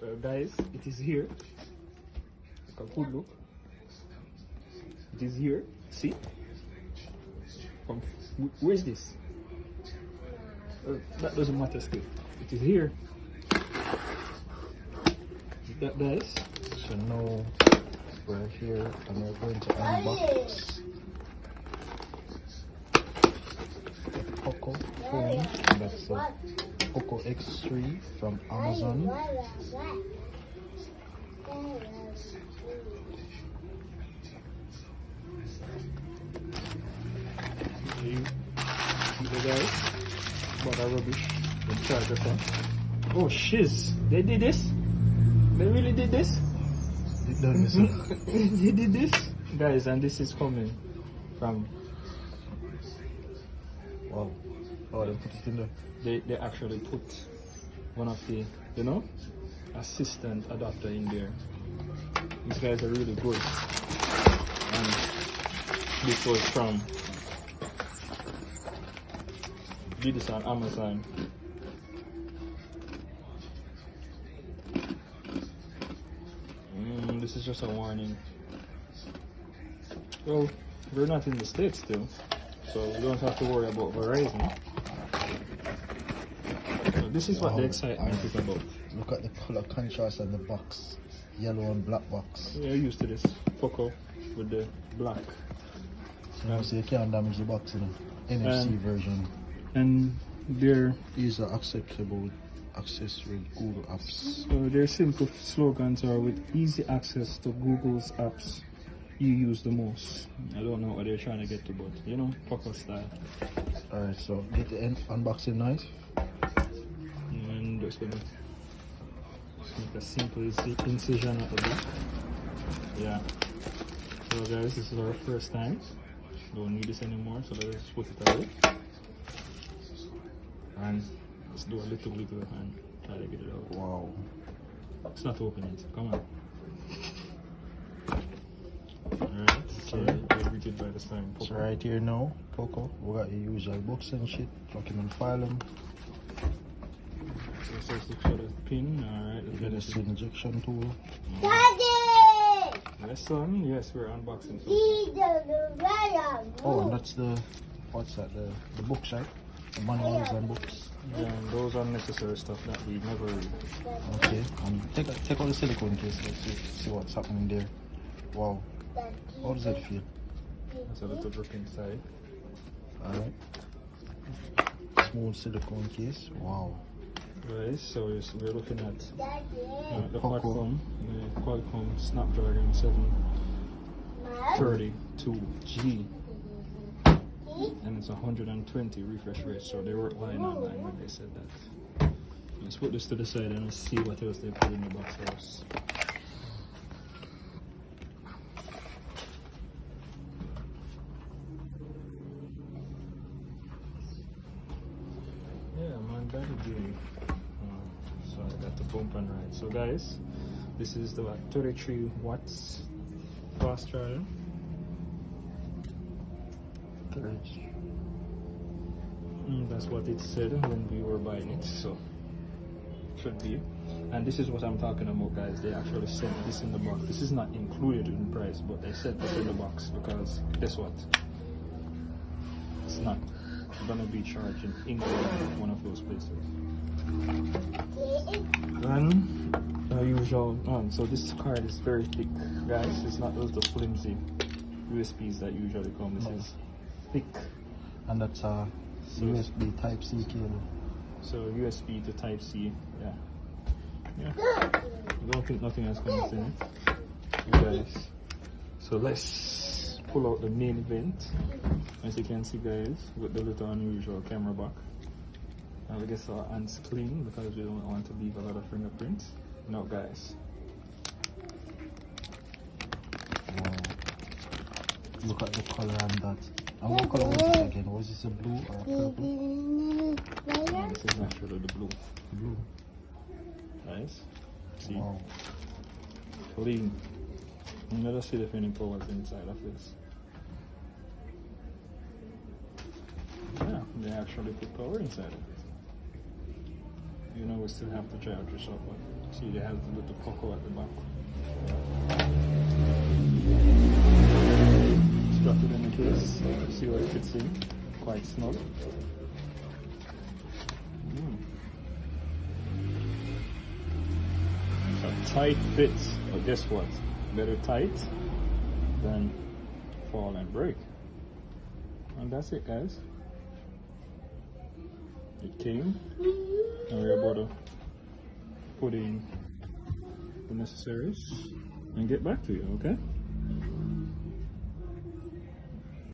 So guys, it is here. Look a good look. It is here. See? From where is this? That doesn't matter still. It is here. That guys. So now we're here and we're going to unbox the Poco phone. That's the Poco X3 from Amazon. See the guys? What a rubbish. The charger phone. Oh shiz! They did this? They really did this? They did this? Guys, and this is coming from... Wow. Oh, they put it in there. They actually put one of the, you know, assistant adapter in there. These guys are really good. And this was from... Did this on Amazon. This is just a warning. Well, we're not in the States still, so we don't have to worry about Verizon. So this is what the excitement is about. Look at the color contrast on the box. Yellow and black box. We're used to this Poco with the black. So you can't damage the box in the NFC version. And there These are acceptable with access with Google apps. So their simple slogans are: with easy access to Google's apps you use the most. I don't know what they're trying to get to, but you know, Poco style. Alright, so get the unboxing knife. And just gonna make a simple incision at the back. Yeah. So guys, this is our first time. Don't need this anymore, so let's just put it away. And let's do a little and try to get it out. Wow. It's not opening it. Come on. Alright, so we did by this time. So right here now, Poco, we got your usual books and shit. Document file them. So let's just look for the pin. Alright, You get this injection tool. Daddy! Yes, son. Yes, we're unboxing. Oh, and that's the, what's that, the books, right? The manuals and books. Yeah, and those unnecessary stuff that we never read. Okay, and take out the silicone case. Let's see what's happening there. Wow. How does that feel? That's a little grip inside. Alright. Smooth silicone case. Wow. Right, so we're looking at the Poco. Qualcomm Snapdragon 732G. And it's 120 refresh rate, so they weren't lying online when they said that. Let's put this to the side and let's see what else they put in the box for us. Yeah, man, that'll be. So I got the bump and ride. So guys, this is the 33 watts fast charger. That's what it said when we were buying it, so should be. And this is what I'm talking about, guys. They actually sent this in the box. This is not included in the price, but they sent this in the box because guess what? It's not gonna be charged in England, one of those places. And usual. So this card is very thick, guys. It's not those the flimsy USBs that usually come. This is thick. And that's a USB Type-C cable. So USB to Type-C, yeah. I don't think nothing else comes in it, guys. So let's pull out the main event. As you can see, guys, with the little unusual camera back. And we get our hands clean because we don't want to leave a lot of fingerprints. No, guys. Wow. Look at the color on that. And what color was this again? Was this a blue or a purple? No, this is naturally the blue. Blue. Nice. See? Wow. Clean. Let us see if any powers inside of this. Yeah, they actually put power inside of it. you know we still have to charge this up, but see they have the little Poco at the back. Strap it in the case, see what it fits in, quite snug. So tight fits, but guess what? Better tight than fall and break. And that's it, guys. It came, and we're about to put in the necessaries and get back to you, okay?